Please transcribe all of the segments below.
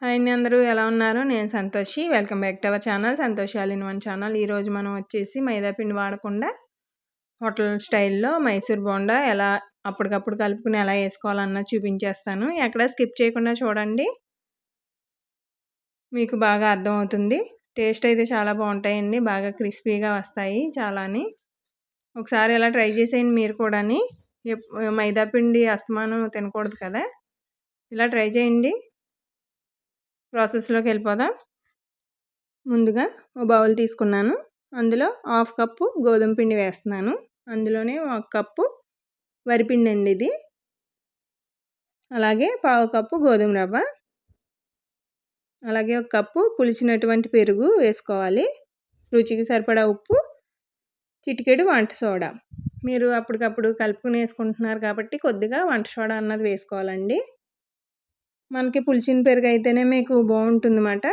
Hi అండి, అందరూ ఎలా ఉన్నారు? నేను Santoshi. Welcome back to our channel Santoshi all in one channel. ఈరోజు మనం వచ్చేసి మైదా పిండి వాడకుండా హోటల్ స్టైల్‌లో మైసూర్ బోండా ఎలా అప్పటికప్పుడు కలుపుకొని ఎలా వేసుకోవాలన్నది చూపించేస్తాను. ఎక్కడ స్కిప్ చేయకుండా చూడండి. మీకు బాగా అర్థమవుతుంది. టేస్ట్ అయితే చాలా బాగుంటాయండి. బాగా క్రిస్పీగా వస్తాయి చాలాని. ఒకసారి ఇలా ట్రై చేసేయండి మీరు కూడాని. మైదా పిండి అస్తమానం తినకూడదు కదా! ఇలా ట్రై చేయండి. ప్రాసెస్‌లోకి వెళ్ళిపోదాం. ముందుగా ఓ బౌల్ తీసుకున్నాను. అందులో హాఫ్ కప్పు గోధుమ పిండి వేస్తున్నాను. అందులోనే ఒక కప్పు వరిపిండి అండి ఇది. అలాగే పావు కప్పు గోధుమ రవ్వ, అలాగే ఒక కప్పు పులిచినటువంటి పెరుగు వేసుకోవాలి. రుచికి సరిపడా ఉప్పు, చిటికెడు వంట సోడా. మీరు అప్పటికప్పుడు కలుపుకొని వేసుకుంటున్నారు కాబట్టి కొద్దిగా వంట సోడా అన్నది వేసుకోవాలండి. మనకి పులిచిన పెరుగు అయితేనే మీకు బాగుంటుందన్నమాట.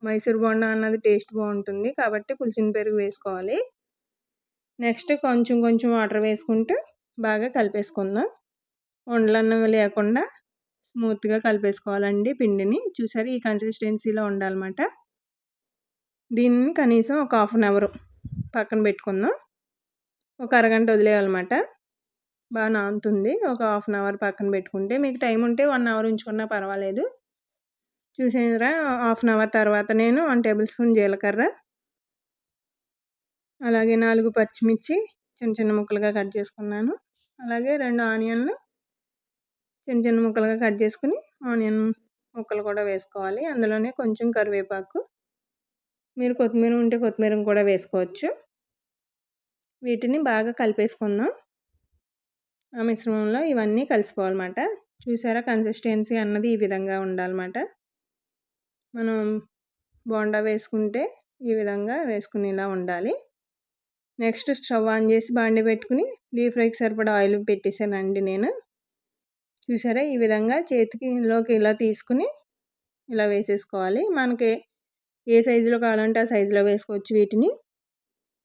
మైసూర్ బోండా అన్నది టేస్ట్ బాగుంటుంది కాబట్టి పులిచిన పెరుగు వేసుకోవాలి. నెక్స్ట్ కొంచెం కొంచెం వాటర్ వేసుకుంటూ బాగా కలిపేసుకుందాం. ఉండలన్నవి లేకుండా స్మూత్గా కలిపేసుకోవాలండి పిండిని. చూసారు, ఈ కన్సిస్టెన్సీలో ఉండాలన్నమాట. దీన్ని కనీసం ఒక హాఫ్ అన్ అవర్ పక్కన పెట్టుకుందాం. ఒక అరగంట వదిలేయాలన్నమాట. బాగా నానుతుంది. ఒక హాఫ్ అన్ అవర్ పక్కన పెట్టుకుంటే, మీకు టైం ఉంటే 1 అవర్ ఉంచుకున్నా పర్వాలేదు. చూసారా, హాఫ్ అన్ అవర్ తర్వాత నేను 1 టేబుల్ స్పూన్ జీలకర్ర, అలాగే 4 పచ్చిమిర్చి చిన్న చిన్న ముక్కలుగా కట్ చేసుకున్నాను. అలాగే 2 ఆనియన్లు చిన్న చిన్న ముక్కలుగా కట్ చేసుకుని ఆనియన్ ముక్కలు కూడా వేసుకోవాలి. అందులోనే కొంచెం కరివేపాకు, మీరు కొత్తిమీర ఉంటే కొత్తిమీర కూడా వేసుకోవచ్చు. వీటిని బాగా కలిపేసుకుందాం. ఆ మిశ్రమంలో ఇవన్నీ కలిసిపోవాలన్నమాట. చూసారా, కన్సిస్టెన్సీ అన్నది ఈ విధంగా ఉండాలన్నమాట. మనం బోండా వేసుకుంటే ఈ విధంగా వేసుకునేలా ఉండాలి. నెక్స్ట్ స్టవ్ ఆన్ చేసి బాండి పెట్టుకుని డీప్ ఫ్రైకి సరిపడా ఆయిల్ పెట్టేసానండి నేను. చూసారా, ఈ విధంగా చేతికిలోకి ఇలా తీసుకుని ఇలా వేసేసుకోవాలి. మనకి ఏ సైజులో కావాలంటే ఆ సైజులో వేసుకోవచ్చు. వీటిని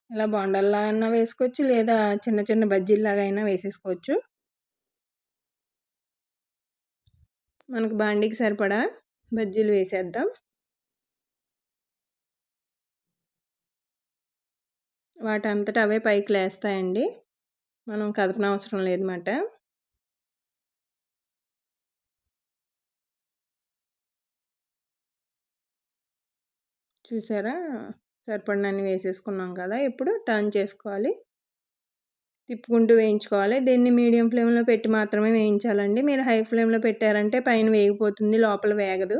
ఇలా బోండాల్లా అయినా వేసుకోవచ్చు, లేదా చిన్న చిన్న బజ్జీల్లాగా అయినా వేసేసుకోవచ్చు. మనకు బాండీకి సరిపడా బజ్జీలు వేసేద్దాం. వాటంతటా అవే పైకి లేస్తాయండి, మనం కదపనవసరం లేదన్నమాట. చూసారా, సరిపడినన్ని వేసేసుకున్నాం కదా. ఇప్పుడు టర్న్ చేసుకోవాలి, తిప్పుకుంటూ వేయించుకోవాలి. దీన్ని మీడియం ఫ్లేమ్లో పెట్టి మాత్రమే వేయించాలండి. మీరు హై ఫ్లేమ్లో పెట్టారంటే పైన వేగిపోతుంది, లోపల వేగదు.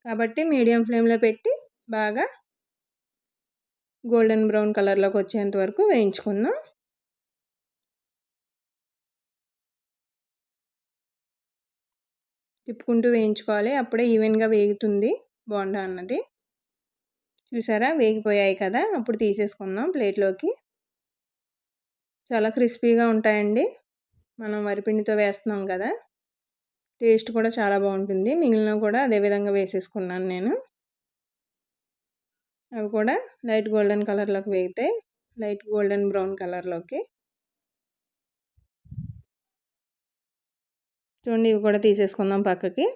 కాబట్టి మీడియం ఫ్లేమ్లో పెట్టి బాగా గోల్డెన్ బ్రౌన్ కలర్లోకి వచ్చేంత వరకు వేయించుకుందాం. తిప్పుకుంటూ వేయించుకోవాలి, అప్పుడే ఈవెన్గా వేగుతుంది బోండా అన్నది. చూసారా, వేగిపోయాయి కదా. అప్పుడు తీసేసుకుందాం ప్లేట్లోకి. చాలా క్రిస్పీగా ఉంటాయండి. మనం వరిపిండితో వేస్తున్నాం కదా, టేస్ట్ కూడా చాలా బాగుంటుంది. మిగిలినవి కూడా అదే విధంగా వేసేసుకున్నాను నేను. అవి కూడా లైట్ గోల్డెన్ కలర్లోకి వేగుతాయి, లైట్ గోల్డెన్ బ్రౌన్ కలర్లోకి. చూడండి, ఇవి కూడా తీసేసుకుందాం పక్కకి.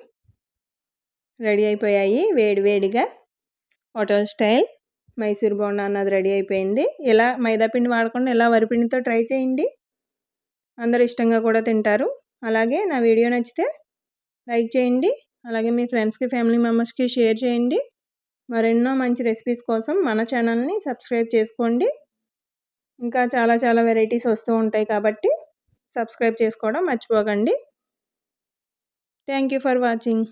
రెడీ అయిపోయాయి. వేడివేడిగా హోటల్ స్టైల్ మైసూర్ బోండా అన్నది రెడీ అయిపోయింది. ఇలా మైదాపిండి వాడకుండా ఇలా వరిపిండితో ట్రై చేయండి, అందరూ ఇష్టంగా కూడా తింటారు. అలాగే నా వీడియో నచ్చితే లైక్ చేయండి, అలాగే మీ ఫ్రెండ్స్కి, ఫ్యామిలీ మెంబర్స్కి షేర్ చేయండి. మరెన్నో మంచి రెసిపీస్ కోసం మన ఛానల్ని సబ్స్క్రైబ్ చేసుకోండి. ఇంకా చాలా చాలా వెరైటీస్ వస్తూ ఉంటాయి కాబట్టి సబ్స్క్రైబ్ చేసుకోవడం మర్చిపోకండి. Thank you for watching.